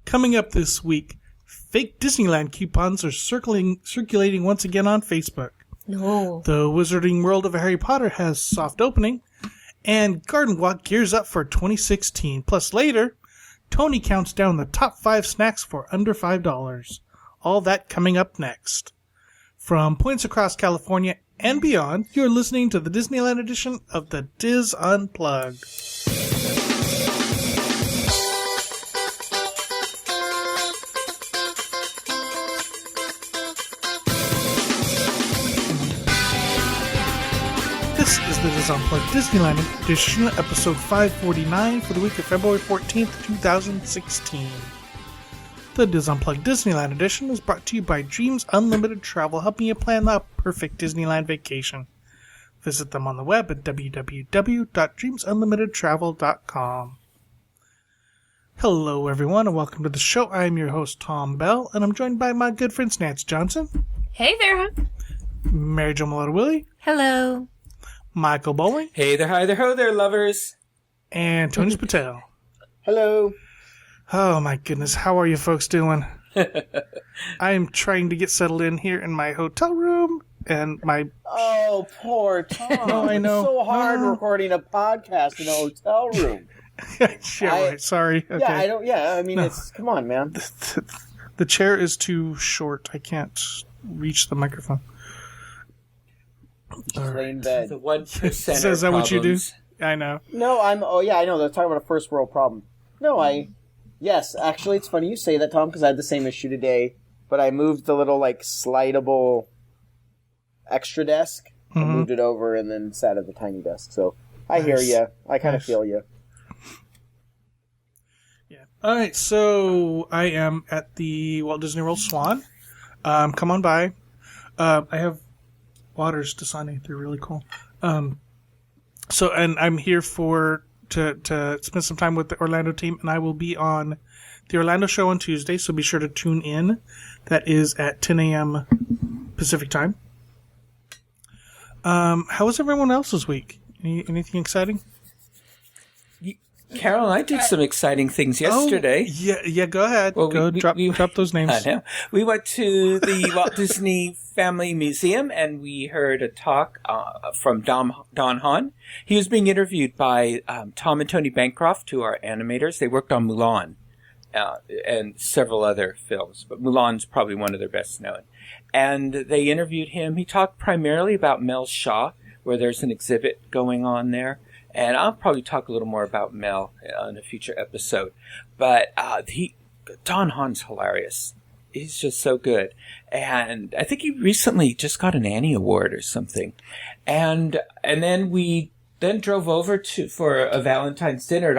Coming up this week, fake Disneyland coupons are circulating once again on Facebook. No. The Wizarding World of Harry Potter has soft opening, and Garden Walk gears up for 2016. Plus later, Tony counts down the top 5 snacks for under $5. All that coming up next. From points across California and beyond, you're listening to the Disneyland edition of the Diz Unplugged. This is the Diz Unplugged Disneyland edition, episode 549 for the week of February 14th, 2016. The Diz Unplugged Disneyland edition is brought to you by Dreams Unlimited Travel, helping you plan the perfect Disneyland vacation. Visit them on the web at www.dreamsunlimitedtravel.com. Hello, everyone, and welcome to the show. I am your host, Tom Bell, and I'm joined by my good friends Nance Johnson. Hey there. Mary Jo Malota-Willie. Hello. Michael Bowling. Hey there, hi there, ho there, lovers. And Tony Patel. Hello. Oh, my goodness. How are you folks doing? I am trying to get settled in here in my hotel room, and my... Oh, poor Tom. No, I know. It's so hard No. recording a podcast in a hotel room. Yeah, right. Sorry. Okay. It's... Come on, man. The chair is too short. I can't reach the microphone. Just lay in bed. The 1% So is that what you do? I know. No, I know. They're talking about a first world problem. Yes, actually, it's funny you say that, Tom, because I had the same issue today, but I moved the little, slidable extra desk, and moved it over, and then sat at the tiny desk. So, I hear you. I kind of feel you. Yeah. All right, so I am at the Walt Disney World Swan. Come on by. I have waters to sign. They're really cool. And I'm here to spend some time with the Orlando team, and I will be on the Orlando show on Tuesday, so be sure to tune in. That is at 10 a.m. Pacific time. How was everyone else's week? Anything exciting? Carol and I did some exciting things yesterday. Oh, yeah, go ahead. Well, drop those names. I know. We went to the Walt Disney Family Museum, and we heard a talk from Don Hahn. He was being interviewed by Tom and Tony Bancroft, who are animators. They worked on Mulan and several other films, but Mulan's probably one of their best known. And they interviewed him. He talked primarily about Mel Shaw, where there's an exhibit going on there. And I'll probably talk a little more about Mel in a future episode. But Don Hahn's hilarious. He's just so good. And I think he recently just got an Annie Award or something. And then we drove over for a Valentine's dinner at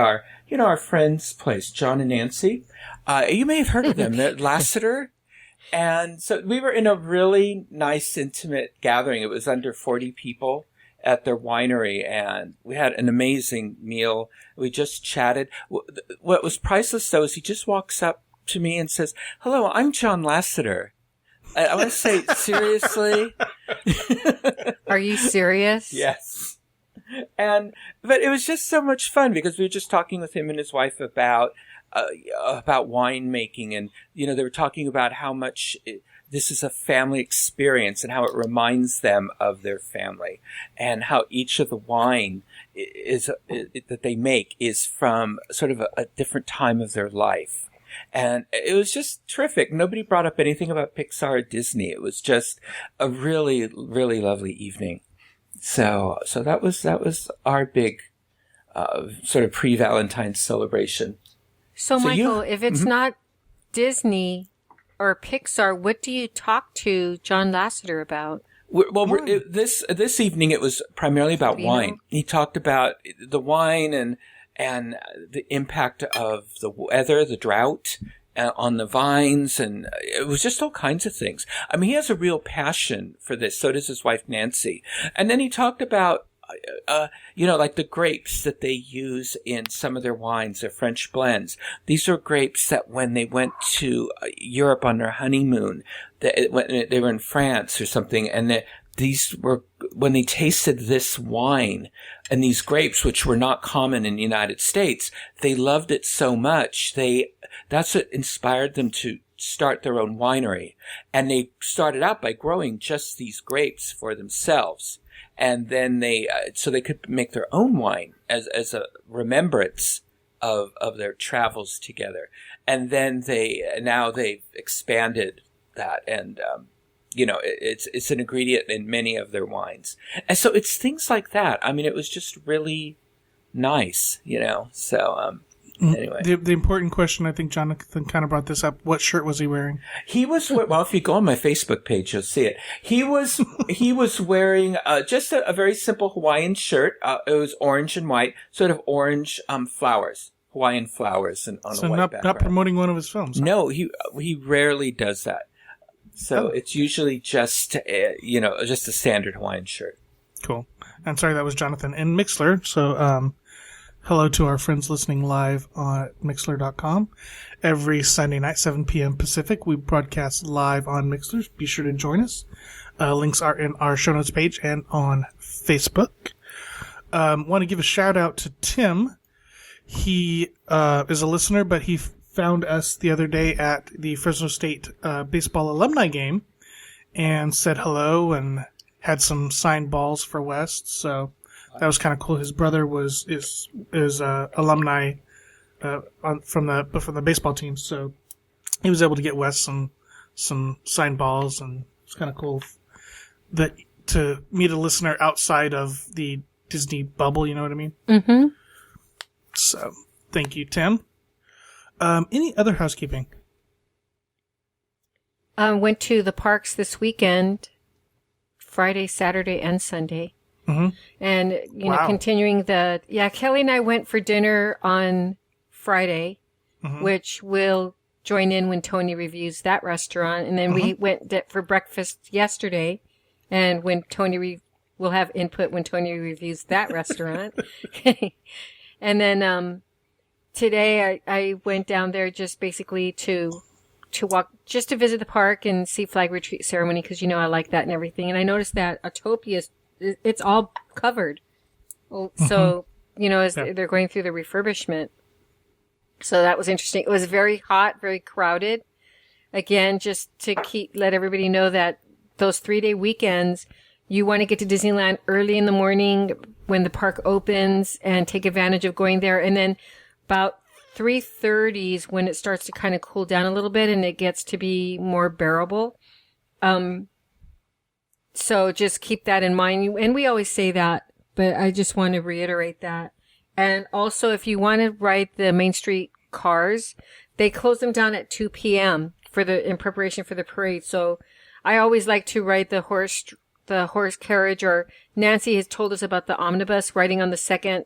our friend's place, John and Nancy. You may have heard of them. They're Lassiter. And so we were in a really nice, intimate gathering. It was under 40 people at their winery, and we had an amazing meal. We just chatted. What was priceless, though, is he just walks up to me and says, "Hello, I'm John Lasseter." I want to say, seriously? Are you serious? Yes. But it was just so much fun because we were just talking with him and his wife about winemaking, and they were talking about how much this is a family experience and how it reminds them of their family, and how each of the wine that they make is from sort of a different time of their life. And it was just terrific. Nobody brought up anything about Pixar or Disney. It was just a really, really lovely evening. So that was our big sort of pre-Valentine's celebration. So Michael, if it's not Disney or Pixar, what do you talk to John Lasseter about? This evening it was primarily about wine. He talked about the wine and the impact of the weather, the drought on the vines, and it was just all kinds of things. I mean, he has a real passion for this. So does his wife, Nancy. And then he talked about like the grapes that they use in some of their wines, their French blends. These are grapes that when they went to Europe on their honeymoon, when they were in France or something, and these were, when they tasted this wine and these grapes, which were not common in the United States, they loved it so much. That's what inspired them to start their own winery. And they started out by growing just these grapes for themselves. And then so they could make their own wine as a remembrance of their travels together. And then now they've expanded that, and it's an ingredient in many of their wines. And so it's things like that. I mean, it was just really nice, so anyway. The important question, I think Jonathan kind of brought this up. What shirt was he wearing? He was, well, if you go on my Facebook page, you'll see it. He was wearing just a very simple Hawaiian shirt. It was orange and white, sort of orange flowers, Hawaiian flowers, and on a white background. Not promoting one of his films. Huh? No, he rarely does that. So it's usually just just a standard Hawaiian shirt. Cool. And sorry, that was Jonathan in Mixler. So hello to our friends listening live on Mixler.com. Every Sunday night, 7 p.m. Pacific, we broadcast live on Mixler. Be sure to join us. Links are in our show notes page and on Facebook. Want to give a shout out to Tim. He is a listener, but he found us the other day at the Fresno State baseball alumni game and said hello and had some signed balls for West. So that was kind of cool. His brother is alumni from the baseball team, so he was able to get Wes some signed balls, and it's kind of cool that to meet a listener outside of the Disney bubble. You know what I mean? Mm-hmm. So thank you, Tim. Any other housekeeping? Went to the parks this weekend, Friday, Saturday, and Sunday. Mm-hmm. And, continuing Kelly and I went for dinner on Friday, which we'll join in when Tony reviews that restaurant. And then we went for breakfast yesterday, and when we'll have input when Tony reviews that restaurant. And then, today I went down there just basically to walk, just to visit the park and see flag retreat ceremony, because I like that and everything. And I noticed that Autopia it's all covered. So, as they're going through the refurbishment. So that was interesting. It was very hot, very crowded. Again, just to let everybody know that those 3-day weekends, you want to get to Disneyland early in the morning when the park opens and take advantage of going there. And then about 3:30 is when it starts to kind of cool down a little bit and it gets to be more bearable. So just keep that in mind. And we always say that, but I just want to reiterate that. And also, if you want to ride the Main Street cars, they close them down at 2 p.m. in preparation for the parade. So I always like to ride the horse carriage, or Nancy has told us about the omnibus riding on the second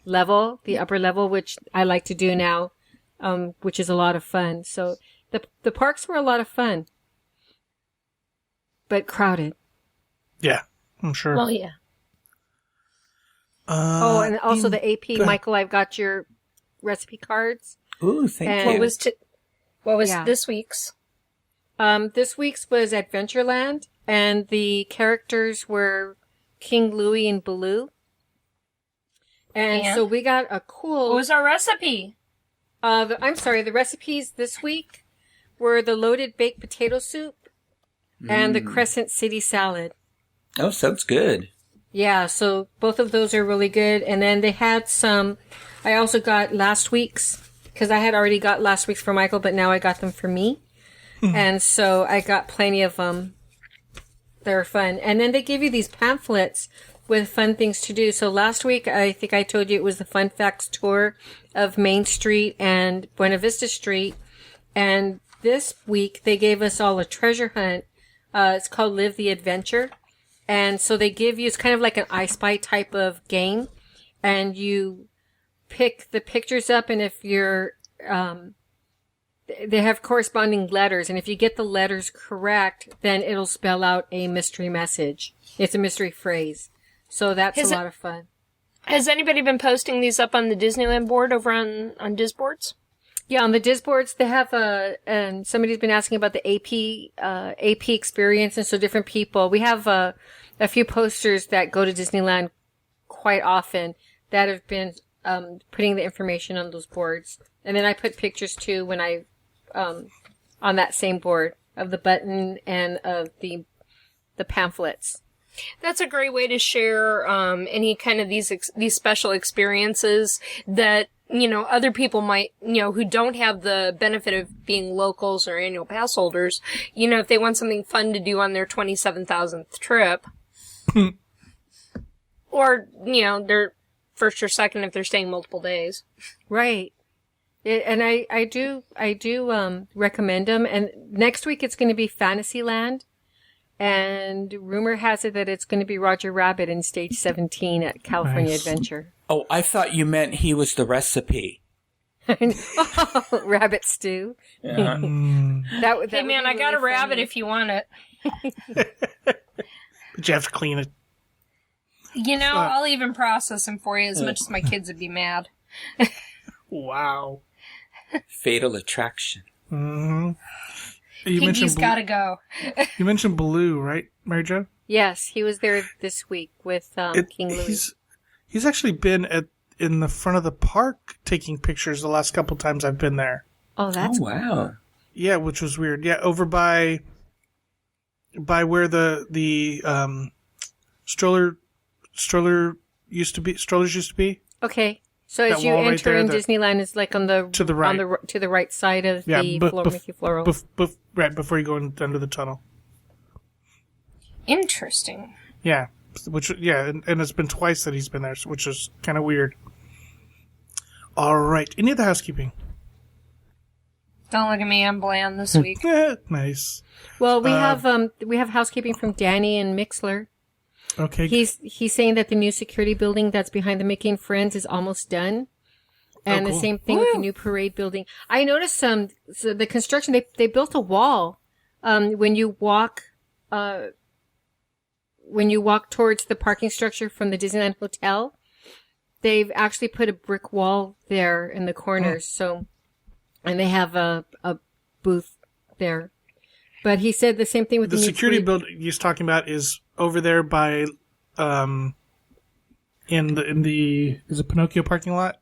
level, the upper level, which I like to do now, which is a lot of fun. So the parks were a lot of fun, but crowded. Yeah, I'm sure. Well, yeah. And also the AP, Michael, I've got your recipe cards. Ooh, thank you. What was this week's? This week's was Adventureland, and the characters were King Louie and Baloo. And so we got a cool... What was our recipe? The recipes this week were the loaded baked potato soup and the Crescent City salad. Oh, sounds good. Yeah, so both of those are really good. And then they had some... I also got last week's, because I had already got last week's for Michael, but now I got them for me. And so I got plenty of them. They're fun. And then they give you these pamphlets with fun things to do. So last week, I think I told you it was the Fun Facts tour of Main Street and Buena Vista Street. And this week, they gave us all a treasure hunt. It's called Live the Adventure. And so they give you, it's kind of like an I Spy type of game. And you pick the pictures up, and if you're, they have corresponding letters. And if you get the letters correct, then it'll spell out a mystery message. It's a mystery phrase. So that's a lot of fun. Has anybody been posting these up on the Disneyland board over on Disboards? Yeah, on the Disboards, they have and somebody's been asking about the AP experience, and so different people. We have, a few posters that go to Disneyland quite often that have been putting the information on those boards. And then I put pictures too when I on that same board of the button and of the pamphlets. That's a great way to share any kind of these special experiences that, other people might, who don't have the benefit of being locals or annual pass holders, if they want something fun to do on their 27,000th trip. Or, their first or second if they're staying multiple days. Right. And I do recommend them. And next week it's going to be Fantasyland. And rumor has it that it's going to be Roger Rabbit in Stage 17 at California Nice. Adventure. Oh, I thought you meant he was the recipe. Rabbit stew. Yeah. That Hey, man, I got a rabbit if you want it. But you have to clean it. I'll even process them for you as much as my kids would be mad. Wow. Fatal attraction. Mm-hmm. You Pinky's gotta go. You mentioned Baloo, right, Mary Jo? Yes, he was there this week with King Louis. He's actually been in the front of the park taking pictures the last couple times I've been there. Oh, that's wow. Yeah, which was weird. Yeah, over by where the strollers used to be. okay. So That as you wall right enter there, in the- Disneyland, it's like on the To the right. to the right side of Yeah, the Mickey Floral. right before you go under the tunnel. Interesting. Yeah, and it's been twice that he's been there, which is kind of weird. All right, any other housekeeping? Don't look at me, I'm bland this week. Nice. Well, we have housekeeping from Danny and Mixler. Okay. He's saying that the new security building that's behind the Mickey and Friends is almost done. And cool. the same thing with the new parade building. I noticed so the construction, they built a wall, when you walk towards the parking structure from the Disneyland Hotel, they've actually put a brick wall there in the corners. So, and they have a booth there. But he said the same thing with the the new security parade- building he's talking about is over there by, in the is it Pinocchio parking lot?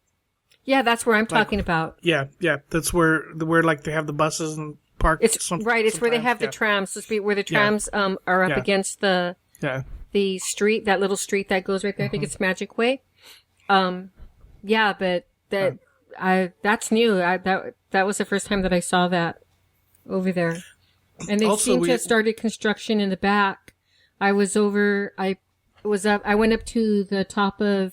Yeah, that's where I'm talking about. Yeah. That's where like they have the buses and parked. It's right. It's where they have the yeah. trams. So to speak, where the trams are up Yeah. against the street, that little street that goes right there. I think it's Magic Way. Yeah, but that's new. That was the first time that I saw that over there. And they Also, seem to have started construction in the back. I went up to the top of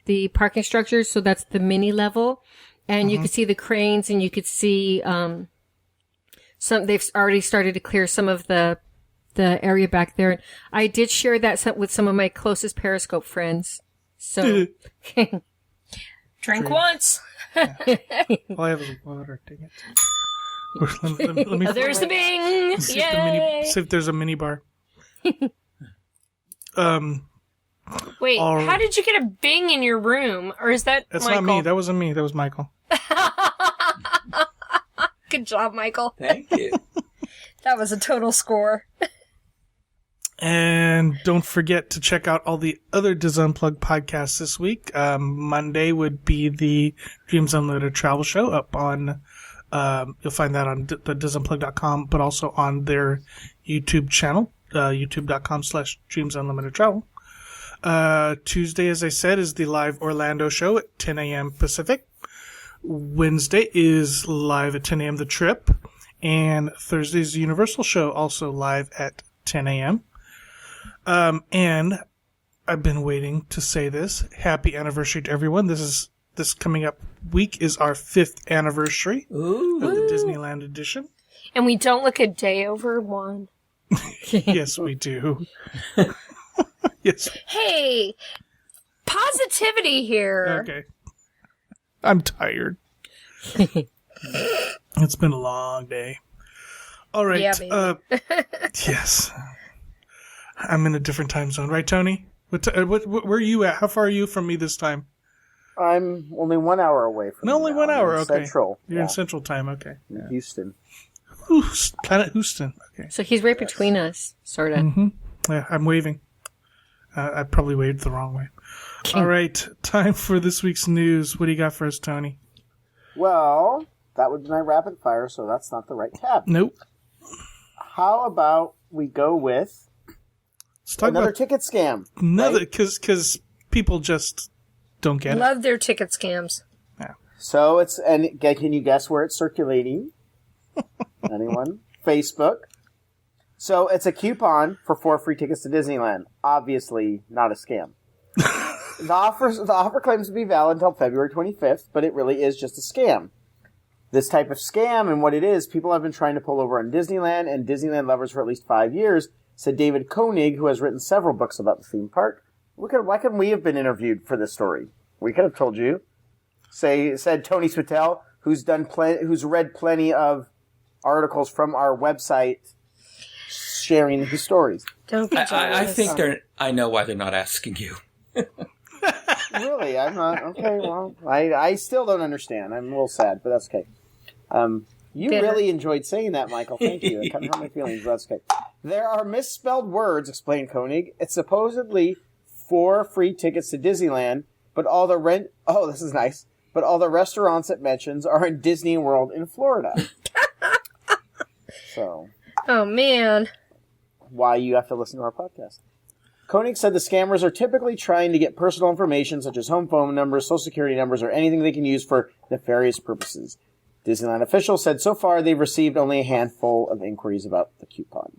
the parking structure, so that's the mini level, and you could see the cranes, and you could see they've already started to clear some of the area back there. And I did share that with some of my closest Periscope friends. So Drink once. All I have is water. Dang it. Let me There's the bing. see Yay. if there's a mini bar. Wait, all right. how did you get a bing in your room? Or is that That's Michael? not me. That wasn't me. That was Michael. Good job, Michael. Thank you. That was a total score. And don't forget to check out all the other Diz Unplugged podcasts this week. Monday would be the Dreams Unlimited travel show up on, you'll find that on the DizUnplugged.com, but also on their YouTube channel, youtube.com/Dreams Unlimited Travel. Tuesday, as I said, is the live Orlando show at 10 a.m. Pacific. Wednesday is live at 10 a.m. The Trip. And Thursday is the Universal show, also live at 10 a.m. And I've been waiting to say this. Happy anniversary to everyone. This coming up week is our 5th anniversary of the Disneyland edition. And we don't look a day over one. Yes, we do. Yes. Hey, positivity here. Okay. I'm tired. It's been a long day. All right. Yeah, baby. Yes. I'm in a different time zone, right, Tony? Where are you at? How far are you from me this time? I'm only 1 hour away from you Only now. 1 hour. I'm in Okay. Central. You're in Central Time. Okay. In Houston. Planet Houston. Okay. So he's right between us, sort of. Yeah, I'm waving. I probably waved the wrong way. All right, time for this week's news. What do you got for us, Tony? Well, that would be my rapid fire, so that's not the right tab. Nope. How about we go with Let's talk another about ticket scam? another, right? because people just don't get it. Love their ticket scams. So can you guess where it's circulating? Anyone? Facebook. So it's a coupon for 4 free tickets to Disneyland. Obviously not a scam. The offer claims to be valid until February 25th, but it really is just a scam. This type of scam and what it is, people have been trying to pull over on Disneyland and Disneyland lovers for at least 5 years, said David Koenig, who has written several books about the theme park. Why couldn't we have been interviewed for this story? We could have told you. Said Tony Switel, who's read plenty of articles from our website sharing his stories. Don't be jealous. I think I know why they're not asking you. Really? I'm not. Okay, well, I still don't understand. I'm a little sad, but that's okay. You Bitter. really enjoyed saying that, Michael. Thank you. It kind of hurt my feelings, but that's okay. There are misspelled words, explained Koenig. It's supposedly 4 free tickets to Disneyland, but all the this is nice. But all the restaurants it mentions are in Disney World in Florida. So, Oh, man. why you have to listen to our podcast. Koenig said the scammers are typically trying to get personal information such as home phone numbers, social security numbers, or anything they can use for nefarious purposes. Disneyland officials said so far they've received only a handful of inquiries about the coupon.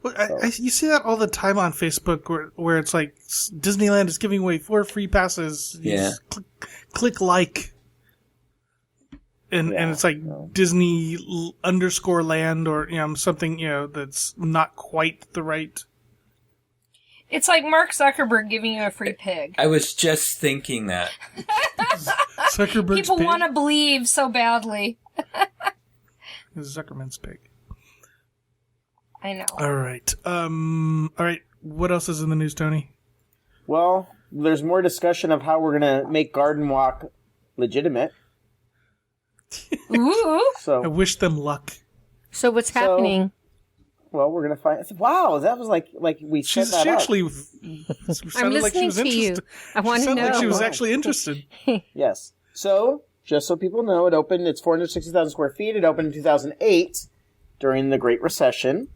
Well, you see that all the time on Facebook where it's like Disneyland is giving away 4 free passes. You Yeah. just click like. And it's like Disney _ land or something that's not quite the right. It's like Mark Zuckerberg giving you a free pig. I was just thinking that. Zuckerberg's People pig. want to believe so badly. Zuckerman's pig. I know. All right. All right. What else is in the news, Tony? Well, there's more discussion of how we're going to make Garden Walk legitimate. Ooh. I So, wish them luck. So what's happening? well, we're going to find... Wow, that was like we set that She up. actually I'm sounded like she listening was to you. interested. I want She to sounded know. like she was actually interested. Yes. So, just so people know, it opened, it's 460,000 square feet. It opened in 2008 during the Great Recession.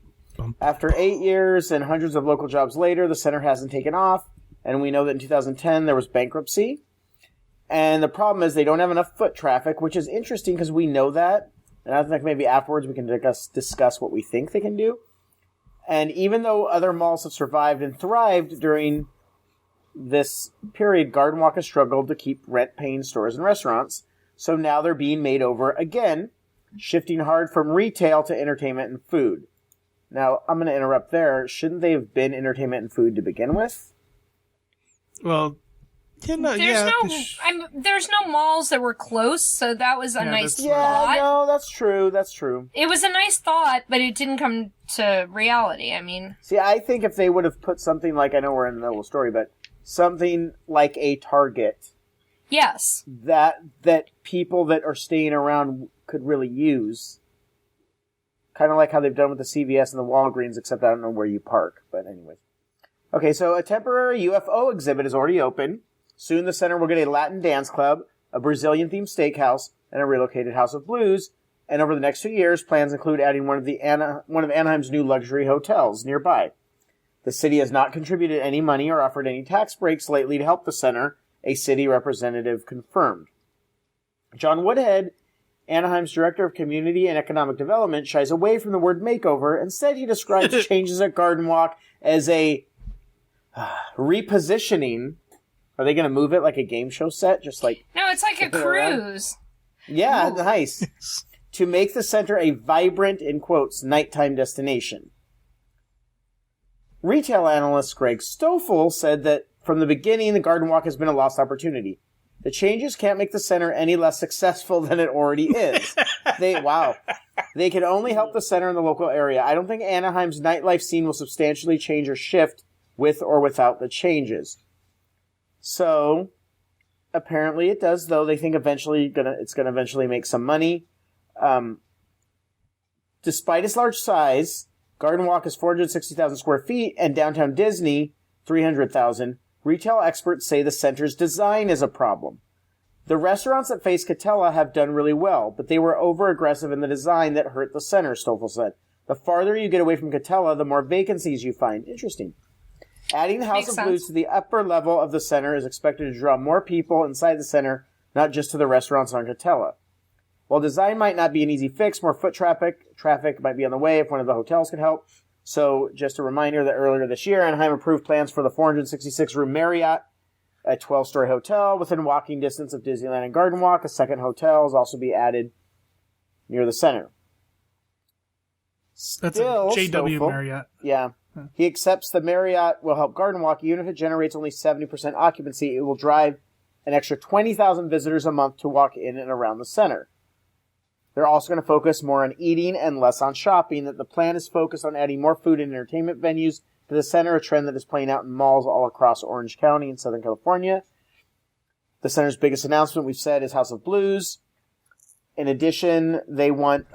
After 8 years and hundreds of local jobs later, the center hasn't taken off. And we know that in 2010 there was bankruptcy. And the problem is they don't have enough foot traffic, which is interesting because we know that. And I think maybe afterwards we can discuss what we think they can do. And even though other malls have survived and thrived during this period, Garden Walk has struggled to keep rent-paying stores and restaurants. So now they're being made over again, shifting hard from retail to entertainment and food. Now, I'm going to interrupt there. Shouldn't they have been entertainment and food to begin with? Well, There's no malls that were close, so that was a nice that's- thought. Yeah, no, that's true. That's true. It was a nice thought, but it didn't come to reality. I mean, See, I think if they would have put something like, I know we're in the middle of the story, but something like a Target yes. that people that are staying around could really use. Kind of like how they've done with the CVS and the Walgreens, except I don't know where you park. But anyways. Okay, so a temporary UFO exhibit is already open. Soon the center will get a Latin dance club, a Brazilian-themed steakhouse, and a relocated House of Blues. And over the next 2 years, plans include adding one of Anaheim's new luxury hotels nearby. The city has not contributed any money or offered any tax breaks lately to help the center, a city representative confirmed. John Woodhead, Anaheim's Director of Community and Economic Development, shies away from the word makeover. Instead, he describes changes at Garden Walk as a repositioning. Are they going to move it like a game show set? Just like... No, it's like a Flipping around? cruise. Yeah, nice. To make the center a vibrant, in quotes, nighttime destination. Retail analyst Greg Stoffel said that from the beginning, the Garden Walk has been a lost opportunity. The changes can't make the center any less successful than it already is. They can only help the center in the local area. I don't think Anaheim's nightlife scene will substantially change or shift with or without the changes. So, apparently it does, though. They think it's gonna eventually make some money. Despite its large size, Garden Walk is 460,000 square feet, and Downtown Disney, $300,000, retail experts say the center's design is a problem. The restaurants that face Katella have done really well, but they were over-aggressive in the design that hurt the center, Stoffel said. The farther you get away from Katella, the more vacancies you find. Interesting. Adding House of Blues to the upper level of the center is expected to draw more people inside the center, not just to the restaurants on Katella. While design might not be an easy fix, more foot traffic might be on the way if one of the hotels could help. So, just a reminder that earlier this year, Anaheim approved plans for the 466-room Marriott, a 12-story hotel within walking distance of Disneyland and Garden Walk. A second hotel is also be added near the center. That's Still, a JW Stoffel, Marriott. Yeah. He accepts the Marriott will help Garden Walk. Even if it generates only 70% occupancy, it will drive an extra 20,000 visitors a month to walk in and around the center. They're also going to focus more on eating and less on shopping. That the plan is focused on adding more food and entertainment venues to the center, a trend that is playing out in malls all across Orange County in Southern California. The center's biggest announcement, we've said, is House of Blues. In addition, they want,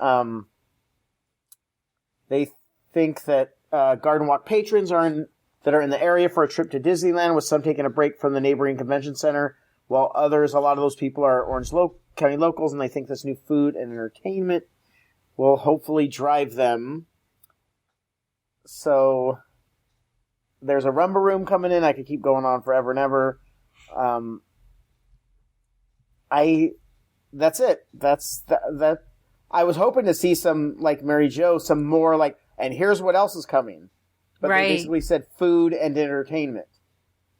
they think that Garden Walk patrons that are in the area for a trip to Disneyland, with some taking a break from the neighboring convention center, while others, a lot of those people are Orange County locals, and they think this new food and entertainment will hopefully drive them. So there's a Rumba Room coming in. I could keep going on forever and ever. That's it. That. I was hoping to see some, like Mary Jo, some more like, and here's what else is coming. But Right. They basically said food and entertainment.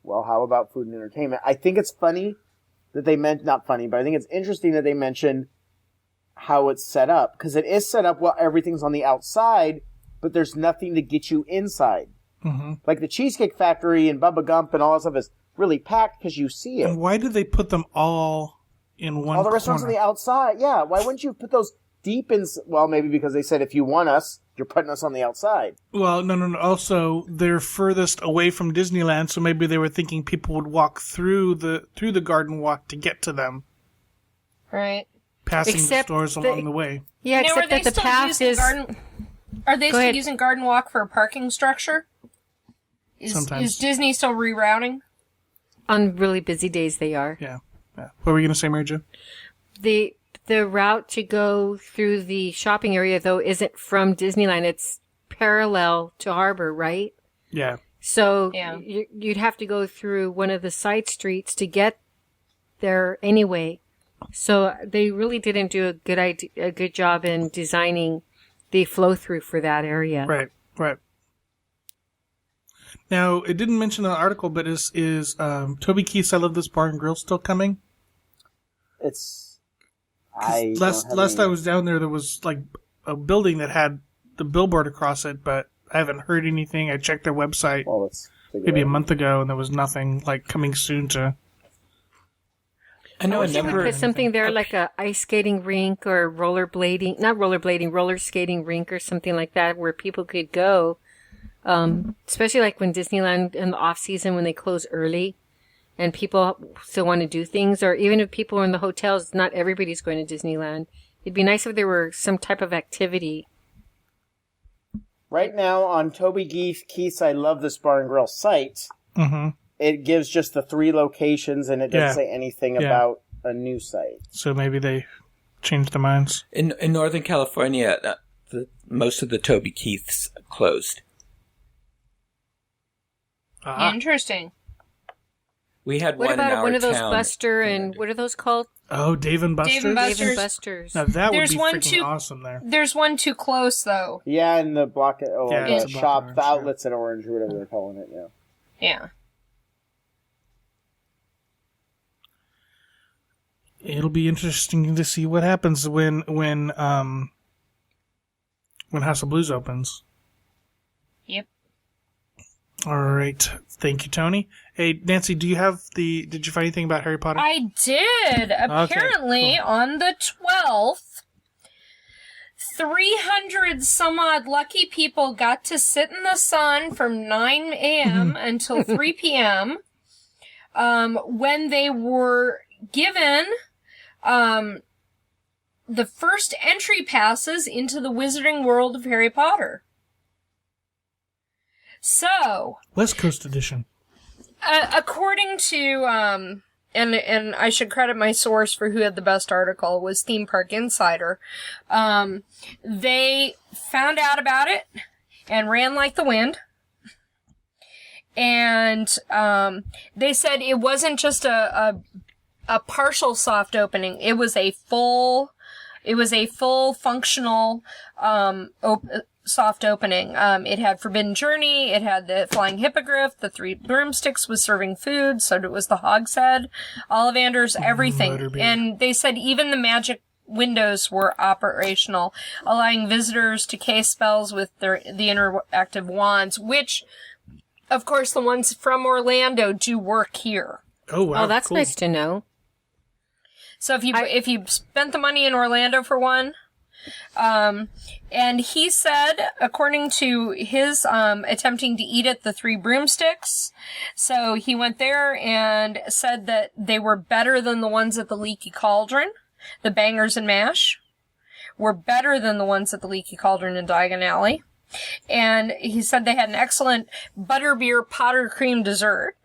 Well, how about food and entertainment? I think it's funny that they meant, not funny, but I think it's interesting that they mentioned how it's set up. Because it is set up while everything's on the outside, but there's nothing to get you inside. Mm-hmm. Like the Cheesecake Factory and Bubba Gump and all that stuff is really packed because you see it. And why did they put them all in one All the restaurants on corner? the outside, yeah. Why wouldn't you put those deep in? Well, maybe because they said if you want us, you're putting us on the outside. Well, no. Also, they're furthest away from Disneyland, so maybe they were thinking people would walk through the Garden Walk to get to them, Right. passing Except the stores along the way. Yeah, Now, except that the path is... Are they Go still ahead. using Garden Walk for a parking structure? Sometimes. Is Disney still rerouting? On really busy days they are. Yeah. What were you going to say, Mary Jo? The route to go through the shopping area, though, isn't from Disneyland. It's parallel to Harbor, right? Yeah. So Yeah. you'd have to go through one of the side streets to get there anyway. So they really didn't do a good job in designing the flow through for that area. Right. Now, it didn't mention in the article, but is Toby Keith's I Love This Bar and Grill still coming? It's. Last I was down there was like a building that had the billboard across it, but I haven't heard anything. I checked their website Well, let's figure maybe it a out. month ago, and there was nothing like coming soon to. I know a They would number. put something there like a ice skating rink or roller skating rink or something like that where people could go. Especially like when Disneyland in the off season when they close early and people still want to do things, or even if people are in the hotels, not everybody's going to Disneyland. It'd be nice if there were some type of activity. Right now on Toby Keith's I Love This Bar and Grill site, Mm-hmm. it gives just the 3 locations and it doesn't Yeah. say anything Yeah. about a new site. So maybe they changed their minds. In Northern California, most of the Toby Keiths closed. Interesting. We had What one in about our one of those town. Buster and what are those called? Oh, Dave and Buster's? Dave and Buster's. Dave and Buster's. Now that would There's be one freaking too- awesome there. There's one too close, though. Yeah, in the block, Yeah, the it's a block shop, orange, the yeah. outlets at Orange, or whatever they're calling it, yeah. Yeah. It'll be interesting to see what happens when House of Blues opens. Yep. All right. Thank you, Tony. Hey, Nancy, did you find anything about Harry Potter? I did. Apparently, on the 12th, 300 some odd lucky people got to sit in the sun from 9 a.m. until 3 p.m. When they were given the first entry passes into the Wizarding World of Harry Potter. So, West Coast edition. according to and I should credit my source for who had the best article, was Theme Park Insider. They found out about it and ran like the wind. And they said it wasn't just a partial soft opening. It was a full functional soft opening. It had Forbidden Journey, it had the Flying Hippogriff, the Three Broomsticks was serving food, so was the Hogshead, Ollivanders, everything. Butterbeer. And they said even the magic windows were operational, allowing visitors to cast spells with the interactive wands, which, of course, the ones from Orlando do work here. Oh, wow. Oh, that's cool. nice to know. So if you spent the money in Orlando for one, and he said, according to his attempting to eat at the Three Broomsticks, so he went there and said that they were better than the ones at the Leaky Cauldron. The Bangers and Mash were better than the ones at the Leaky Cauldron in Diagon Alley. And he said they had an excellent butterbeer Potter cream dessert.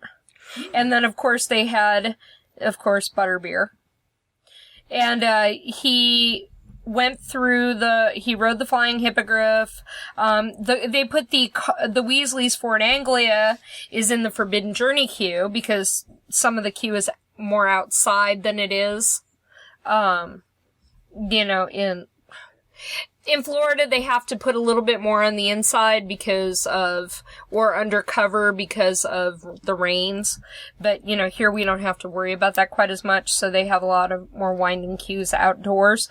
And then, of course, they had, butterbeer. And he went through he rode the Flying Hippogriff. They put the Weasleys Fort Anglia is in the Forbidden Journey queue because some of the queue is more outside than it is, in Florida, they have to put a little bit more on the inside or undercover because of the rains. But, here we don't have to worry about that quite as much, so they have a lot of more winding queues outdoors.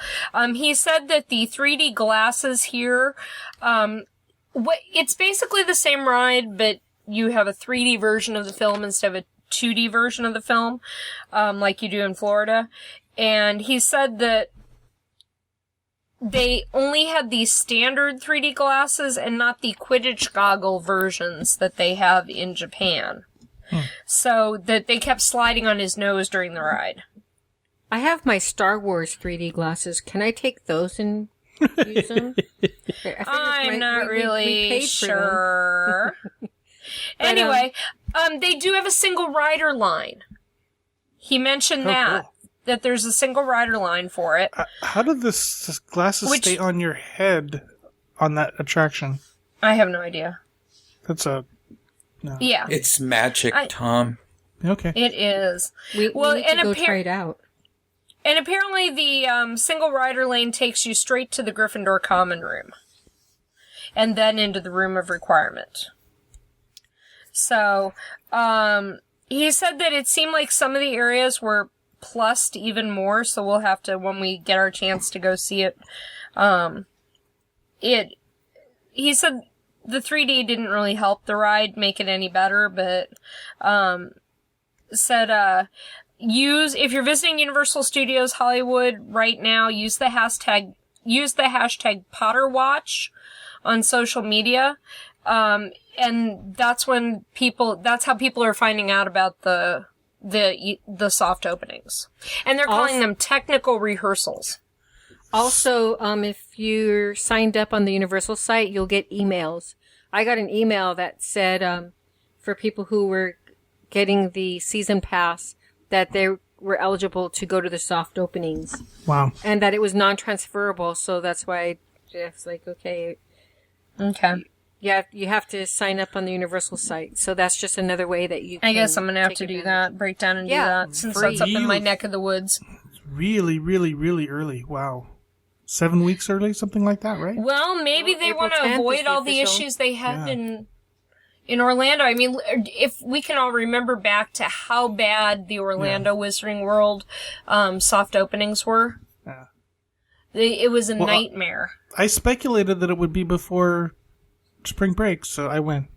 He said that the 3D glasses here, it's basically the same ride, but you have a 3D version of the film instead of a 2D version of the film, like you do in Florida. And he said that they only had the standard 3D glasses and not the Quidditch goggle versions that they have in Japan. So that they kept sliding on his nose during the ride. I have my Star Wars 3D glasses. Can I take those and use them? I'm not we really paid for them. sure. Anyway, they do have a single rider line. He mentioned that there's a single rider line for it. How did this glasses stay on your head on that attraction? I have no idea. No. Yeah. It's magic, Tom. Okay. It is. We need to go try it out. And apparently the single rider lane takes you straight to the Gryffindor common room. And then into the room of requirement. So, he said that it seemed like some of the areas were plussed even more, so we'll have to, when we get our chance to go see it, he said the 3D didn't really help the ride make it any better, but, said, if you're visiting Universal Studios Hollywood right now, use the hashtag PotterWatch on social media, and that's how people are finding out about the soft openings. And they're calling them technical rehearsals. Also, if you're signed up on the Universal site, you'll get emails. I got an email that said, for people who were getting the season pass, that they were eligible to go to the soft openings. Wow. And that it was non-transferable, so that's why Jeff's like, okay. Yeah, you have to sign up on the Universal site. So that's just another way that you can I guess I'm going to have to do that, break down and do that, since that's up in my neck of the woods. Really, really, really early. Wow. 7 weeks early, something like that, right? Well, maybe they April want to 10th avoid is the all the official. issues they had in Orlando. I mean, if we can all remember back to how bad the Orlando Wizarding World soft openings were. Yeah. It was a nightmare. I speculated that it would be before spring break, so I win.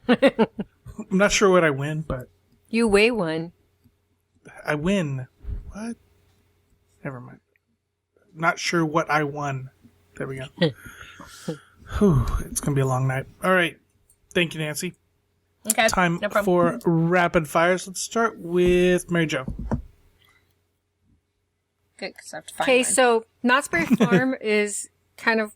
I'm not sure what I win, but You weigh one. I win. What? Never mind. Not sure what I won. There we go. Whew, it's going to be a long night. All right. Thank you, Nancy. Okay, Time no problem. for rapid fires. Let's start with Mary Jo. Good, 'cause I have to find Okay, mine. so Knott's Berry Farm is kind of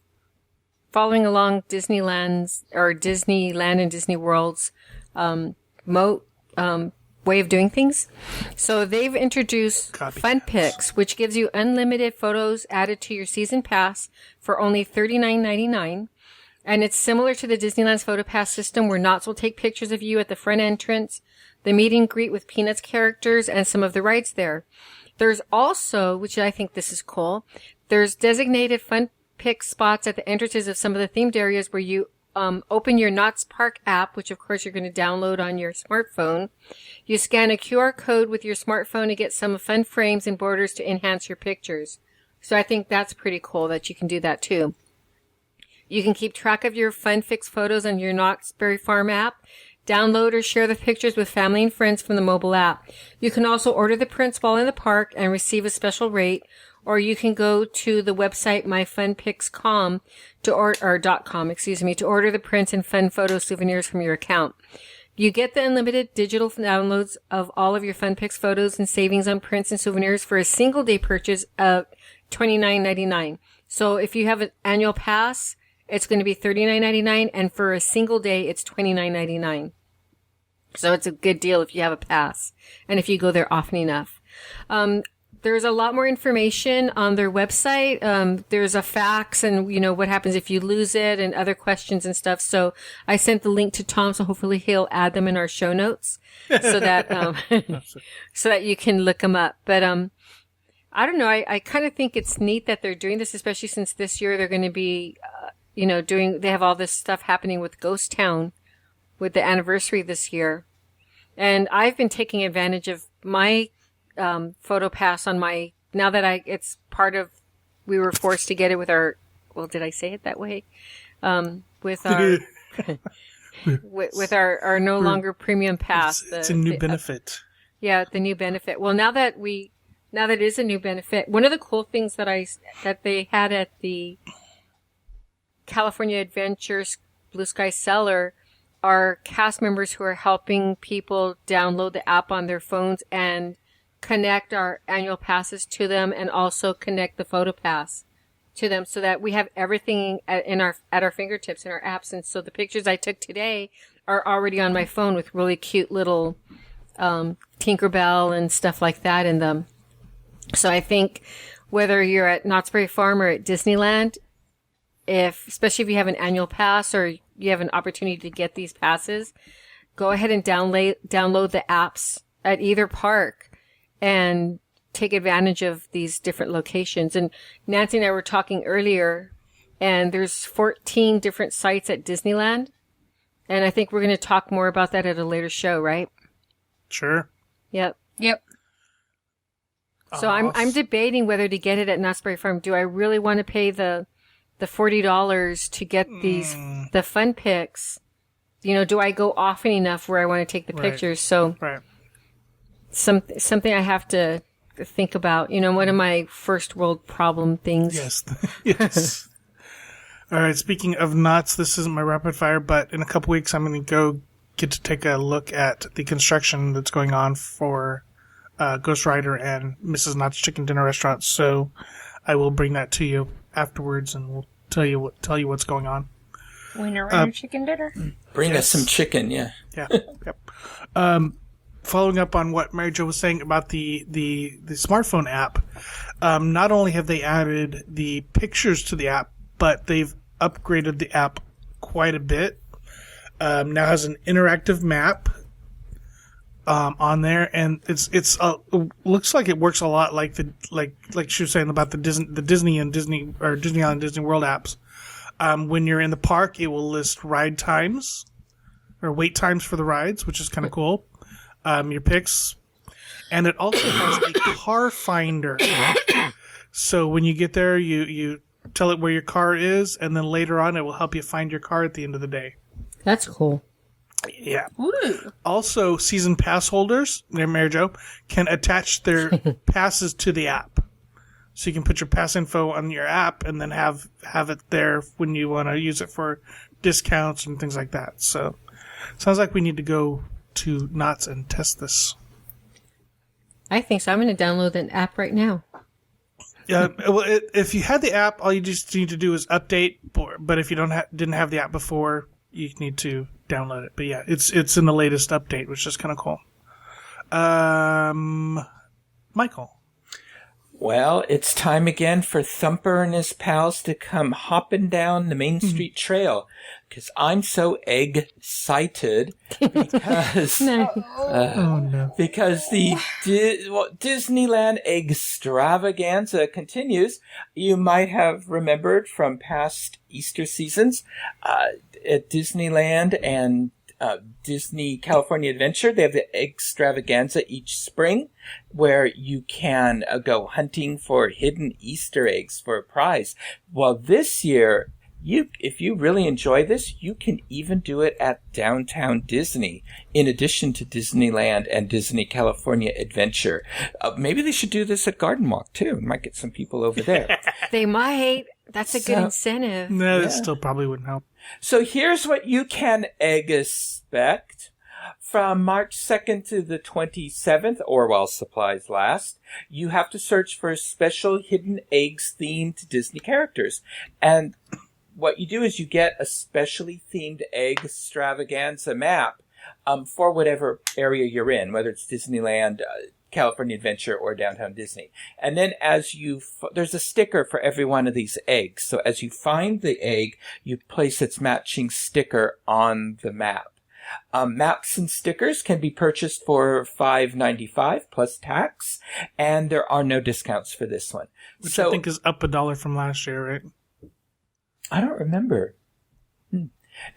following along Disneyland and Disney World's moat way of doing things. So they've introduced FunPix, which gives you unlimited photos added to your season pass for only $39.99. And it's similar to the Disneyland's PhotoPass system, where Knott's will take pictures of you at the front entrance, the meet and greet with Peanuts characters, and some of the rides there. There's also, which I think this is cool, there's designated FunPix spots at the entrances of some of the themed areas where you open your Knott's Park app, which of course you're going to download on your smartphone. You scan a QR code with your smartphone to get some fun frames and borders to enhance your pictures. So I think that's pretty cool that you can do that too. You can keep track of your FunPix photos on your Knott's Berry Farm app. Download or share the pictures with family and friends from the mobile app. You can also order the prints while in the park and receive a special rate, or you can go to the website myfunpix.com to order the prints and fun photo souvenirs from your account. You get the unlimited digital downloads of all of your FunPix photos and savings on prints and souvenirs for a single day purchase of $29.99. So if you have an annual pass, it's going to be $39.99, and for a single day, it's $29.99. So it's a good deal if you have a pass, and if you go there often enough. There's a lot more information on their website. There's a fax and, what happens if you lose it and other questions and stuff. So I sent the link to Tom, so hopefully he'll add them in our show notes so that, so that you can look them up. But, I don't know. I kind of think it's neat that they're doing this, especially since this year they're going to be, they have all this stuff happening with Ghost Town with the anniversary this year. And I've been taking advantage of my photo pass on now that it's part of, we were forced to get it with our, well, did I say it that way? With our, with our no longer premium pass. It's a new benefit. The new benefit. Well, now that it is a new benefit, one of the cool things that they had at the California Adventures Blue Sky Cellar are cast members who are helping people download the app on their phones and connect our annual passes to them, and also connect the photo pass to them, so that we have everything at our fingertips in our apps. And so the pictures I took today are already on my phone with really cute little Tinkerbell and stuff like that in them. So I think whether you're at Knott's Berry Farm or at Disneyland, especially if you have an annual pass or you have an opportunity to get these passes, go ahead and download the apps at either park and take advantage of these different locations. And Nancy and I were talking earlier, and there's 14 different sites at Disneyland. And I think we're going to talk more about that at a later show, right? Sure. Yep. So Awesome. I'm debating whether to get it at Knott's Berry Farm. Do I really want to pay the $40 to get the FunPix? Do I go often enough where I want to take the pictures? So Right. something I have to think about. One of my first world problem things. Yes. Yes. All right. Speaking of Knott's, this isn't my rapid fire, but in a couple weeks, I'm going to get to take a look at the construction that's going on for Ghost Rider and Mrs. Knott's Chicken Dinner Restaurant. So I will bring that to you afterwards, and we'll tell you what's going on. Winter Rider Chicken Dinner? Bring us some chicken, yeah. Yeah. Yep. Following up on what Mary Jo was saying about the smartphone app, not only have they added the pictures to the app, but they've upgraded the app quite a bit. Now has an interactive map on there, and it looks like it works a lot like she was saying about the Disney and Disney or Disneyland and Disney World apps. When you're in the park, it will list ride times or wait times for the rides, which is kind of cool. Your picks, and it also has a car finder. So when you get there, you tell it where your car is, and then later on, it will help you find your car at the end of the day. That's cool. Yeah. Ooh. Also, season pass holders, Mary Jo, can attach their passes to the app. So you can put your pass info on your app and then have it there when you want to use it for discounts and things like that. So sounds like we need to go to Knott's and test this. I think so. I'm going to download an app right now. Yeah, well, if you had the app, all you just need to do is update. But if you didn't have the app before, you need to download it. But yeah, it's in the latest update, which is kind of cool. Michael. Well, it's time again for Thumper and his pals to come hopping down the Main Street Trail, because I'm so egg-cited because because the Disneyland extravaganza continues. You might have remembered from past Easter seasons at Disneyland and Disney California Adventure, they have the extravaganza each spring where you can go hunting for hidden Easter eggs for a prize. Well, this year, if you really enjoy this, you can even do it at Downtown Disney, in addition to Disneyland and Disney California Adventure. Maybe they should do this at Garden Walk, too. It might get some people over there. They might. That's a good incentive. No, that still probably wouldn't help. So here's what you can expect. From March 2nd to the 27th, or while supplies last, you have to search for special hidden eggs themed to Disney characters. And what you do is you get a specially themed egg extravaganza map for whatever area you're in, whether it's Disneyland, California Adventure, or Downtown Disney. And then as there's a sticker for every one of these eggs. So as you find the egg, you place its matching sticker on the map. Maps and stickers can be purchased for $5.95 plus tax, and there are no discounts for this one. Which I think is up $1 from last year, right? I don't remember.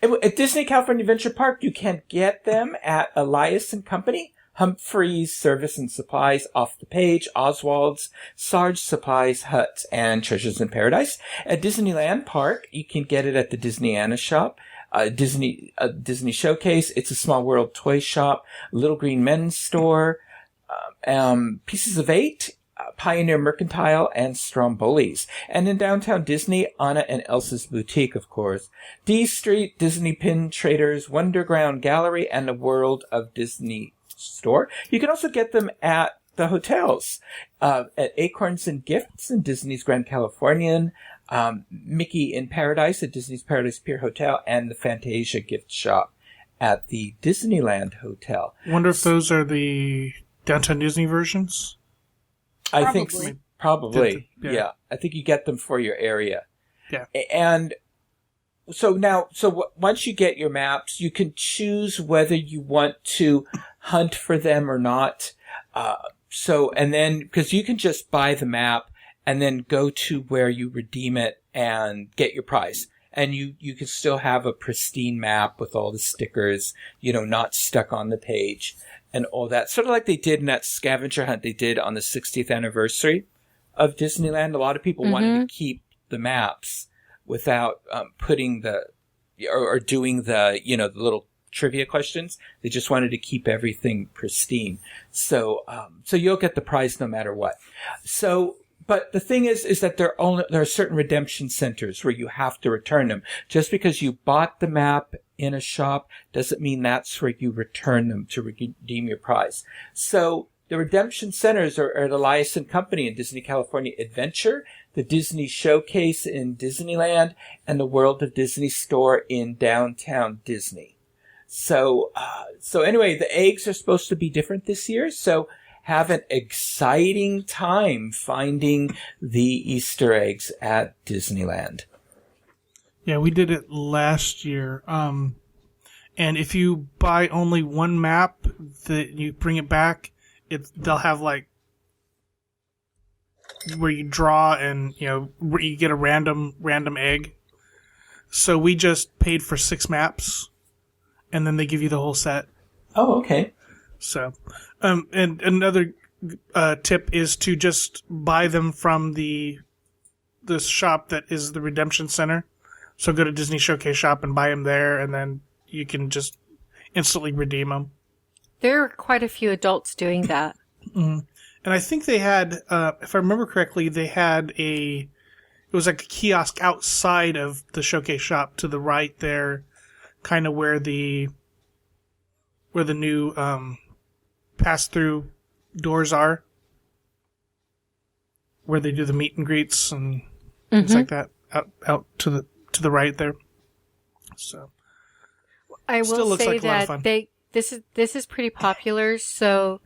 At Disney California Adventure Park, you can get them at Elias and Company, Humphreys Service and Supplies, Off the Page, Oswald's, Sarge Supplies, Hut, and Treasures in Paradise. At Disneyland Park, you can get it at the Disneyana Shop, Disney Showcase, It's a Small World Toy Shop, Little Green Men's Store, Pieces of Eight, Pioneer Mercantile, and Stromboli's. And in Downtown Disney, Anna and Elsa's Boutique, of course, D Street, Disney Pin Traders, Wonderground Gallery, and the World of Disney store. You can also get them at the hotels, at Acorns and Gifts in Disney's Grand Californian, Mickey in Paradise at Disney's Paradise Pier Hotel, and the Fantasia Gift Shop at the Disneyland Hotel. Wonder if those are the Downtown Disney versions? I think probably. Yeah. I think you get them for your area. Yeah. And so once you get your maps, you can choose whether you want to hunt for them or not. And then, because you can just buy the map and then go to where you redeem it and get your prize. And you can still have a pristine map with all the stickers, not stuck on the page and all that. Sort of like they did in that scavenger hunt they did on the 60th anniversary of Disneyland. A lot of people wanted to keep the maps without putting doing the the little trivia questions. They just wanted to keep everything pristine. So you'll get the prize no matter what. But the thing is that there are certain redemption centers where you have to return them. Just because you bought the map in a shop doesn't mean that's where you return them to redeem your prize. So the redemption centers are at Elias and Company in Disney California Adventure, the Disney Showcase in Disneyland, and the World of Disney store in Downtown Disney. So anyway, the eggs are supposed to be different this year. So have an exciting time finding the Easter eggs at Disneyland. Yeah, we did it last year. And if you buy only one map, you bring it back, they'll have like where you draw and where you get a random egg. So we just paid for 6 maps, and then they give you the whole set. Oh, okay. So, and another tip is to just buy them from the shop that is the Redemption Center. So go to Disney Showcase shop and buy them there, and then you can just instantly redeem them. There are quite a few adults doing that. Mm-hmm. And I think they had, if I remember correctly, it was like a kiosk outside of the Showcase shop to the right there, kind of where the new pass-through doors are, where they do the meet and greets and things like that, out to the right there. So, I will Still looks say like a lot of fun. that this is pretty popular. So,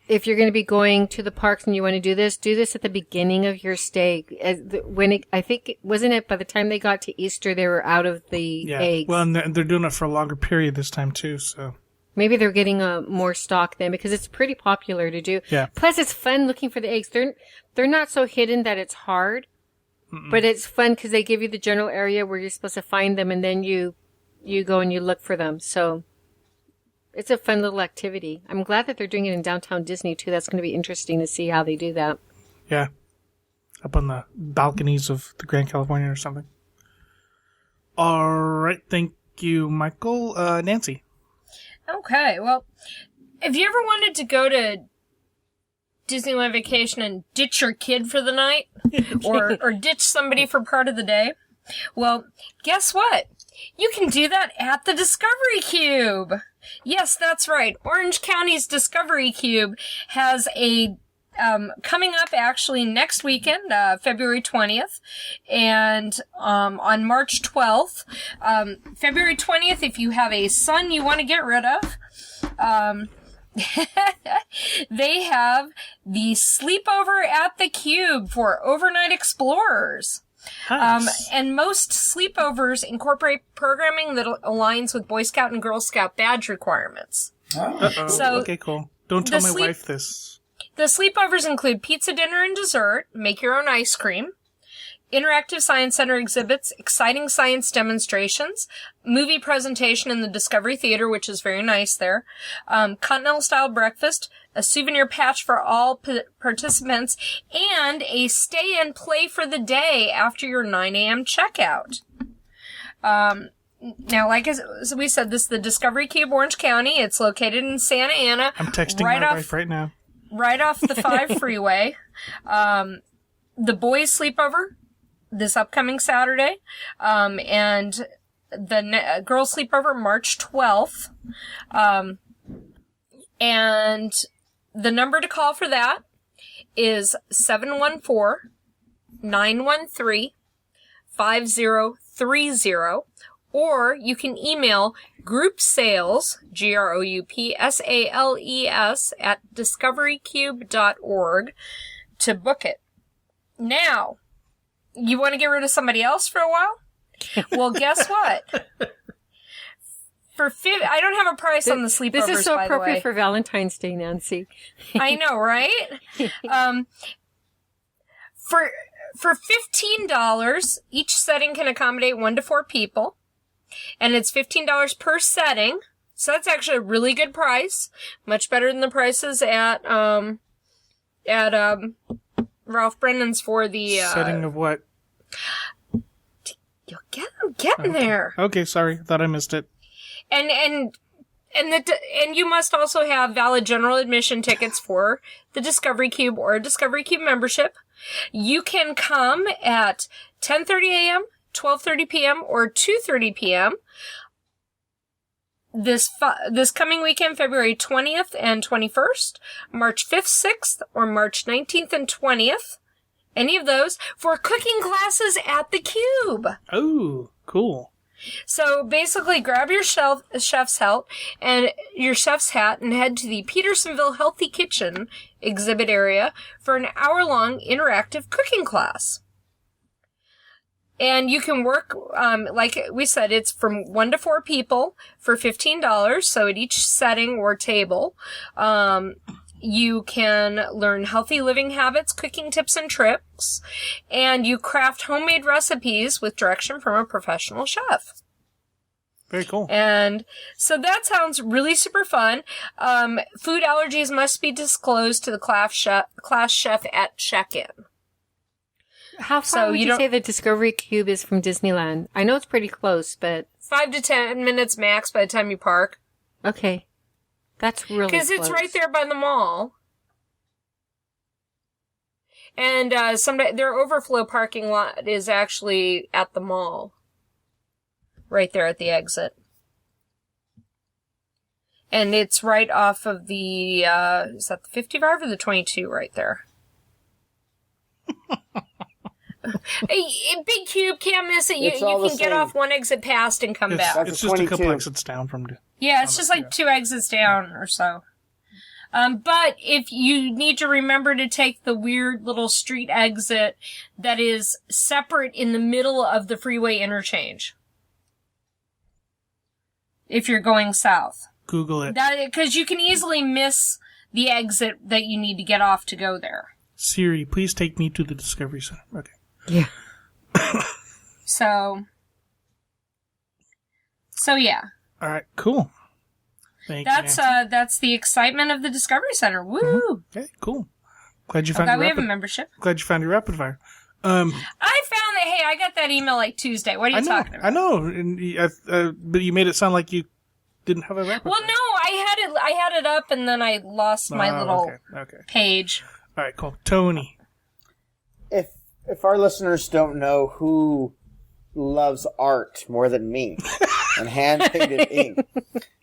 if you're going to be going to the parks and you want to do this at the beginning of your stay. I think wasn't it by the time they got to Easter, they were out of the eggs. Well, and they're doing it for a longer period this time too. So maybe they're getting more stock then because it's pretty popular to do. Yeah. Plus, it's fun looking for the eggs. They're not so hidden that it's hard, but it's fun because they give you the general area where you're supposed to find them, and then you go and you look for them. So it's a fun little activity. I'm glad that they're doing it in downtown Disney too. That's going to be interesting to see how they do that. yeah, up on the balconies of the Grand Californian or something. All right, thank you, Michael. Nancy. Okay, well, if you ever wanted to go to Disneyland Vacation and ditch your kid for the night, or ditch somebody for part of the day, well, guess what? You can do that at the Discovery Cube. Yes, that's right. Orange County's Discovery Cube has a coming up actually next weekend, February 20th, and on March 12th. February 20th, if you have a son you want to get rid of, they have the sleepover at the Cube for overnight explorers. Nice. And most sleepovers incorporate programming that aligns with Boy Scout and Girl Scout badge requirements. Uh-oh. So Okay, cool. Don't tell the my sleep- wife this. The sleepovers include pizza dinner and dessert, make your own ice cream, interactive science center exhibits, exciting science demonstrations, movie presentation in the Discovery Theater, which is very nice there, continental style breakfast, a souvenir patch for all participants, and a stay and play for the day after your 9 a.m. checkout. Now, like as we said, this is the Discovery Cube, Orange County. It's located in Santa Ana. I'm texting my wife right now. Right off the 5 freeway. The boys sleepover this upcoming Saturday. And the girls sleepover March 12th. And the number to call for that is 714-913-5030. Or you can email groupsales, GROUPSALES, at discoverycube.org to book it. Now, you want to get rid of somebody else for a while? Well, guess what? I don't have a price on the sleepovers, This is so by the way. appropriate for Valentine's Day, Nancy. I know, right? For $15, each setting can accommodate 1 to 4 people. And it's $15 per setting. So that's actually a really good price. Much better than the prices at Ralph Brennan's for the, Setting of what? You'll getting there. Okay, sorry. Thought I missed it. And you must also have valid general admission tickets for the Discovery Cube or a Discovery Cube membership. You can come at 10:30 a.m., 12:30 p.m., or 2:30 p.m. This coming weekend, February 20th and 21st, March 5th, 6th, or March 19th and 20th. Any of those for cooking classes at the Cube. Oh, cool. So basically, grab your chef's hat and head to the Petersonville Healthy Kitchen exhibit area for an hour-long interactive cooking class. And you can work, like we said, it's from 1 to 4 people for $15. So at each setting or table, you can learn healthy living habits, cooking tips and tricks, and you craft homemade recipes with direction from a professional chef. Very cool. And so that sounds really super fun. Food allergies must be disclosed to the class chef at check-in. How far would you say the Discovery Cube is from Disneyland? I know it's pretty close, but 5 to 10 minutes max by the time you park. Okay. That's really close. Because it's right there by the mall. And their overflow parking lot is actually at the mall. Right there at the exit. And it's right off of the, is that the 55 or the 22 right there? A big cube, can't miss it. You It's all the can get same. off one exit past and come back. That's It's a just a couple 22. exits down from. Yeah, it's just like 2 exits down or so. But if you need to remember to take the weird little street exit that is separate in the middle of the freeway interchange. If you're going south. Google it. Because you can easily miss the exit that you need to get off to go there. Siri, please take me to the Discovery Center. Okay. Yeah. So yeah. All right. Cool. Thank you. That's the excitement of the Discovery Center. Woo! Okay. Cool. Glad you found Okay, your we have a rapid. membership. Glad you found your rapid fire. I found that. Hey, I got that email like Tuesday. What are you talking about? I know. And, but you made it sound like you didn't have a rapid Well, fire. no, I had it up and then I lost my little Okay. page. All right. Cool. Tony. If our listeners don't know who loves art more than me and hand-painted ink.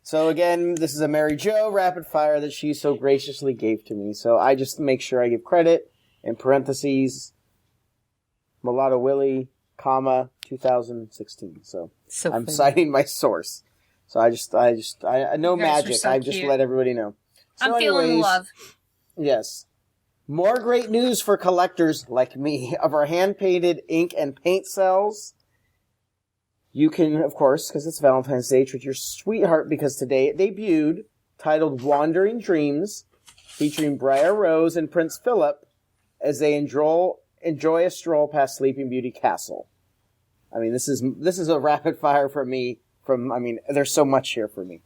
So again, this is a Mary Jo rapid fire that she so graciously gave to me. So I just make sure I give credit in parentheses, Mulatto Willie, comma, 2016. So I'm funny. citing my source. So I no You guys are magic. so I just cute. let everybody know. So I'm feeling anyways, love. Yes. More great news for collectors like me of our hand-painted ink and paint cells. You can, of course, because it's Valentine's Day, treat your sweetheart because today it debuted, titled Wandering Dreams, featuring Briar Rose and Prince Philip as they enjoy a stroll past Sleeping Beauty Castle. I mean, this is a rapid fire for me. There's so much here for me.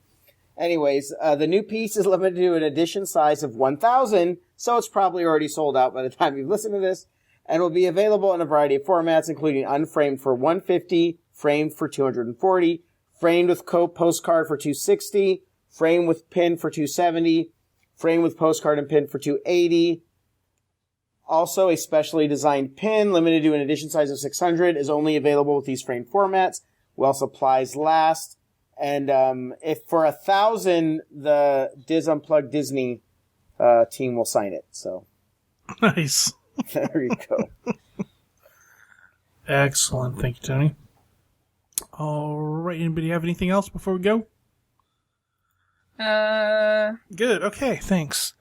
Anyways, the new piece is limited to an edition size of 1,000, so it's probably already sold out by the time you've listened to this, and will be available in a variety of formats, including unframed for $150, framed for $240, framed with postcard for $260, framed with pin for $270, framed with postcard and pin for $280. Also, a specially designed pin, limited to an edition size of 600, is only available with these framed formats, while supplies last. And if for 1,000, the Diz Unplugged Disney team will sign it. So Nice. there you go. Excellent. Thank you, Tony. All right. Anybody have anything else before we go? Good. Okay. Thanks.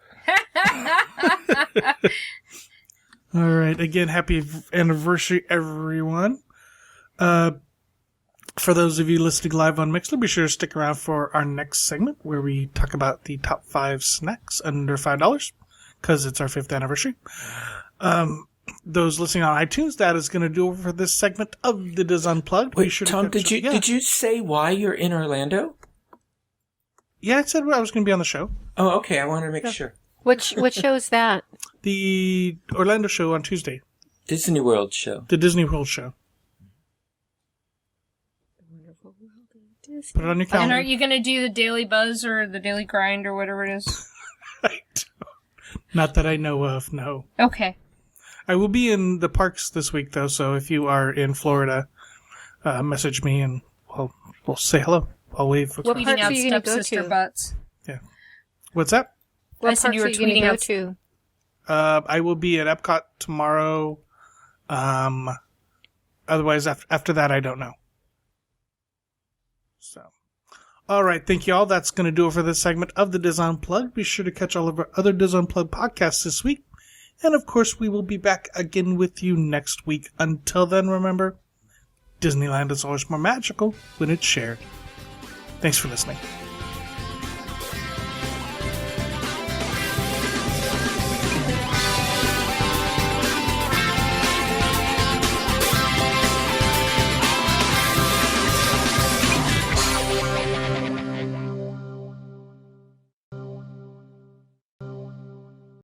All right. Again, happy anniversary, everyone. For those of you listening live on Mixler, be sure to stick around for our next segment where we talk about the top 5 snacks under $5 because it's our 5th anniversary. Those listening on iTunes, that is going to do it for this segment of the Diz Unplugged. Wait, Tom, did you say why you're in Orlando? Yeah, I said I was going to be on the show. Oh, okay. I wanted to make sure. What show's that? The Orlando show on Tuesday. Disney World show. The Disney World show. Put it on your And calendar. are you going to do the Daily Buzz or the Daily Grind or whatever it is? Not that I know of, no. Okay. I will be in the parks this week, though, so if you are in Florida, message me and we'll say hello. I'll wave. What Tweeting parks out are you going to go stepsister to? butts. What's that? What I said parks you were are you going to tweeting go out- to? I will be at Epcot tomorrow. Otherwise, after that, I don't know. So, all right. Thank you all. That's going to do it for this segment of the Diz Unplugged. Be sure to catch all of our other Diz Unplugged podcasts this week. And of course, we will be back again with you next week. Until then, remember, Disneyland is always more magical when it's shared. Thanks for listening.